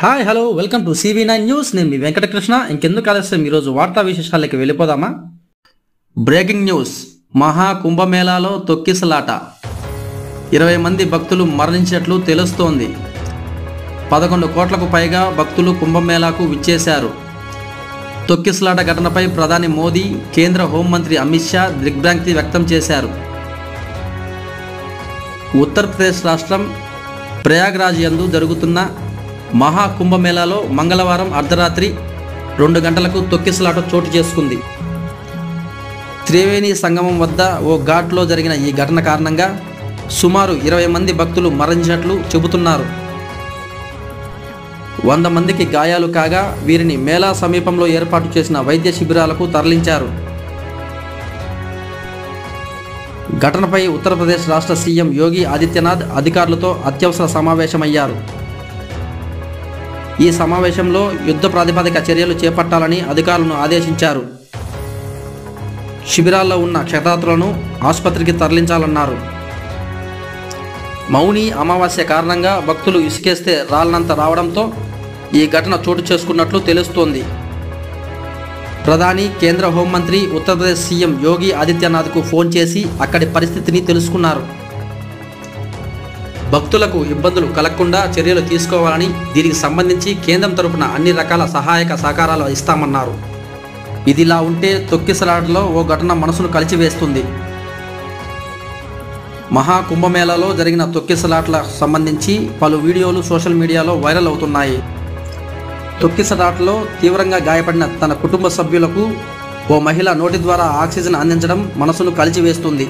Hi hello welcome to CV9 news. నేను మీ వెంకటకృష్ణ. ఇంకెందుకు ఆలస్యం, ఈరోజు వార్తా విశేషాలకి వెళ్ళిపోదామా? Breaking news. మహా కుంభమేళాలో తొక్కిసలాట, 20 మంది భక్తులు మరణించినట్లు తెలుస్తోంది. 11 కోట్లకు పైగా భక్తులు కుంభమేళాకు విచ్చేశారు. తొక్కిసలాట ఘటనపై ప్రధాని మోదీ, కేంద్ర హోంమంత్రి అమిత్ షా దిగ్భ్రాంతి వ్యక్తం చేశారు. ఉత్తరప్రదేశ్ రాష్ట్రం ప్రయాగ్రాజ్ యందు జరుగుతున్న మహా కుంభమేళాలో మంగళవారం అర్ధరాత్రి 2 గంటలకు తొక్కిసలాట చోటు చేసుకుంది. త్రివేణి సంగమం వద్ద ఓ ఘాట్లో జరిగిన ఈ ఘటన కారణంగా సుమారు 20 మంది భక్తులు మరణించినట్లు చెబుతున్నారు. 100 మందికి గాయాలు కాగా వీరిని మేళా సమీపంలో ఏర్పాటు చేసిన వైద్య శిబిరాలకు తరలించారు. ఘటనపై ఉత్తరప్రదేశ్ రాష్ట్ర సీఎం యోగి ఆదిత్యనాథ్ అధికారులతో అత్యవసర సమావేశమయ్యారు. ఈ సమావేశంలో యుద్ధ ప్రాతిపదిక చర్యలు చేపట్టాలని అధికారులను ఆదేశించారు. శిబిరాల్లో ఉన్న క్షతాతులను ఆసుపత్రికి తరలించాలన్నారు. మౌని అమావాస్య కారణంగా భక్తులు ఇసుకేస్తే రాలనంత రావడంతో ఈ ఘటన చోటు చేసుకున్నట్లు తెలుస్తోంది. ప్రధాని, కేంద్ర హోంమంత్రి ఉత్తరప్రదేశ్ సీఎం యోగి ఆదిత్యనాథ్కు ఫోన్ చేసి అక్కడి పరిస్థితిని తెలుసుకున్నారు. భక్తులకు ఇబ్బందులు కలగకుండా చర్యలు తీసుకోవాలని, దీనికి సంబంధించి కేంద్రం తరపున అన్ని రకాల సహాయక సహకారాలు ఇస్తామన్నారు. ఇదిలా ఉంటే తొక్కిసలాటలో ఓ ఘటన మనసును కలిచివేస్తుంది. మహా కుంభమేళాలో జరిగిన తొక్కిసలాటలకు సంబంధించి పలు వీడియోలు సోషల్ మీడియాలో వైరల్ అవుతున్నాయి. తొక్కిసలాటలో తీవ్రంగా గాయపడిన తన కుటుంబ సభ్యులకు ఓ మహిళ నోటి ద్వారా ఆక్సిజన్ అందించడం మనసును కలిచివేస్తుంది.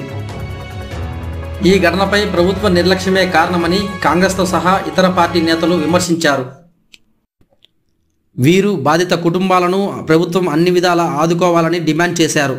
ఈ ఘటనపై ప్రభుత్వ నిర్లక్ష్యమే కారణమని కాంగ్రెస్తో సహా ఇతర పార్టీ నేతలు విమర్శించారు. వీరు బాధిత కుటుంబాలను ప్రభుత్వం అన్ని విధాలా ఆదుకోవాలని డిమాండ్ చేశారు.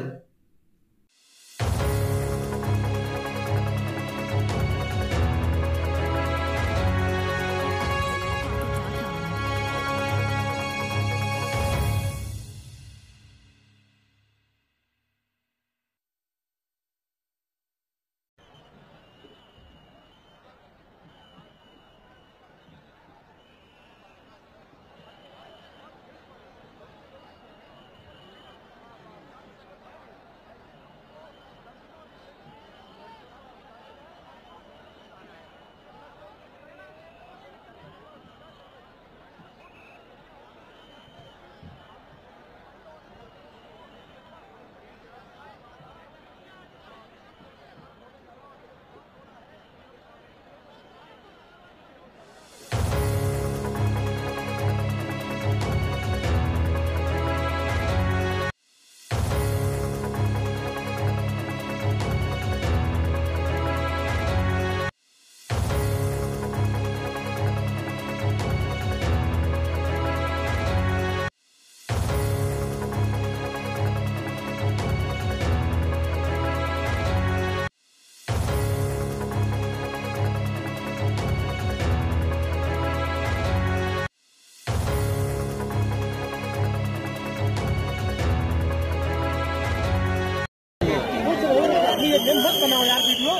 मत बनाओ यार वीडियो।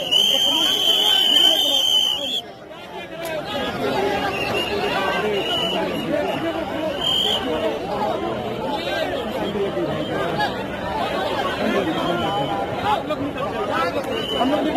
हम लोग